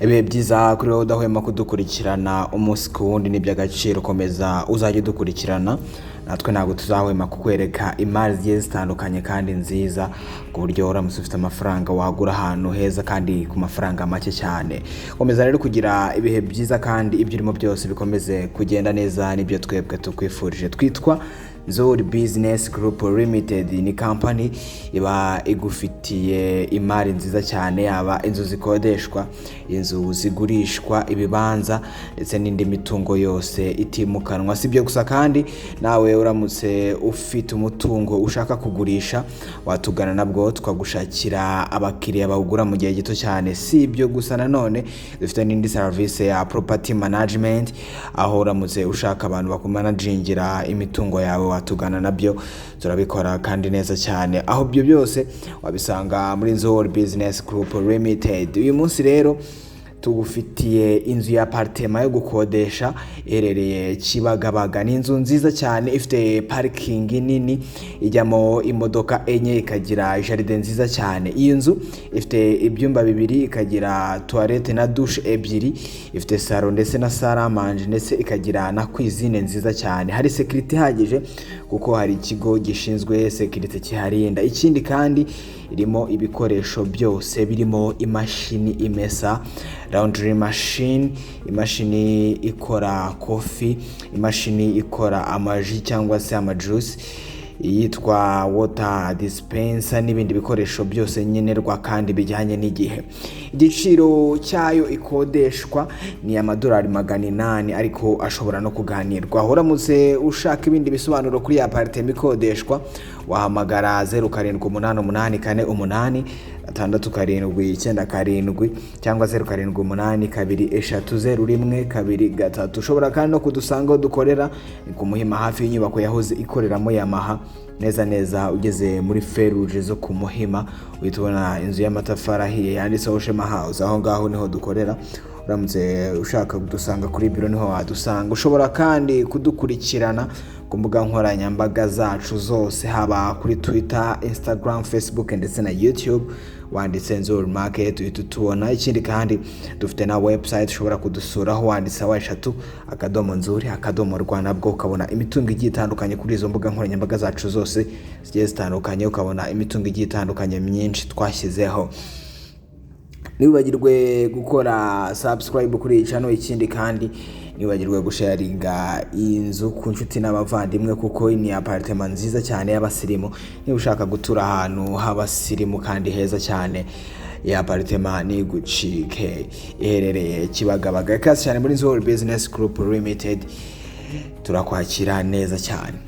ibihe byiza kuri wowe udahwema kudukurikirana umunsi ku wundi ni by'agaciro, komeza uzajya udukurikirana natwe ntabwo tuzahwema kukwereka imari zigiye zitandukanye kandi nziza ku buryo uramutse ufite amafaranga wagura ahantu heza kandi ku mafaranga make cyane. Komeza rero kugira ibihe byiza kandi ibyo urimo byose bikomeze kugenda neza, nibyo twebwe tukwifurije. Twitwa Nzuri Business Group Limited, ni company iba igufitiye imari nziza cyane, yaba inzu zikodeshwa, inzu zigurishwa, ibibanza ndetse n'indi mitungo yose itimukanwa. Sibyo gusa kandi nawe uramutse ufite umutungo ushaka kugurisha watugana nabwo tukagushakira abakiriya bawugura mu gihe gito cyane. Sibyo gusa nanone dufite n'indi service ya property management, aho uramutse ushaka abantu bakumanagingira imitungo yawe watugana nabyo turabikora kandi neza cyane. Aho byo byose wabisanga muri Nzuri Business Group Limited. Uyu munsi rero tugufitiye inzu ya apartment yo gukodesha iherereye Kibagabaga. Ni inzu nziza cyane ifite parking nini ijyamo imodoka enye, ikagira jaride nziza cyane. Iyi nzu ifite ibyumba bibiri, ikagira toilette na douche ebyiri, ifite salon ndetse na salle à manger, ndetse ikagira na cuisine nziza cyane. Hari security ihagije kuko hari ikigo gishinzwe security kiharinda. Ikindi kandi irimo ibikoresho byose, birimo imashini imesa, laundry machine, imashini ikora coffee, imashini ikora amaji cyangwa se amajuice yitwa water dispenser, n'ibindi bikoresho byose nyenerwa kandi bijyanye n'igihe. Igiciro cyayo ikodeshwa ni amadolari 800, ariko ashobora no kuganirwa. Uramutse ushaka ibindi bisobanuro kuri apartment ikodeshwa wahamagara 0784486797 cyangwa 0782300123. Ushobora kandi no kudusanga dukorera ku Muhima hafi y'inyubako yahoze ikoreramo Yamaha, neza ugeze muri Feruje zo ku Muhima uhita ubona inzu y'amatafari ahiye yanditseho Shema House. Aho ngaho niho dukorera. Uramutse ushaka kudusanga kuri biro niho wadusanga. Ushobora kandi kudukurikirana ku mbuga nkoranyambaga zacu zose, haba kuri Twitter, Instagram, Facebook ndetse na YouTube, wanditse Nzuri Market uhita tubona. Ikindi kandi dufite na website ushobora kudusuraho, wanditse @nzuri.rw, nabwo ukabona imitungo igiye itandukanye kuri izo mbuga nkoranyambaga zacu zose zigiye zitandukanye, ukabona imitungo igiye itandukanye myinshi twashyizeho. Nibagirwe gukora subscribe kuri iyi channel. Ikindi kandi nibagirwe gusharinga inzu ku nshuti n'abavandimwe, kuko ni apartment nziza cyane y'abasirimu. Niba ushaka gutura ahantu h'abasirimu kandi heza cyane, ya apartment ni gucike, iherereye Kibagabaga. Kasi cyane muri Nzuri Business Group Limited, turakwakira neza cyane.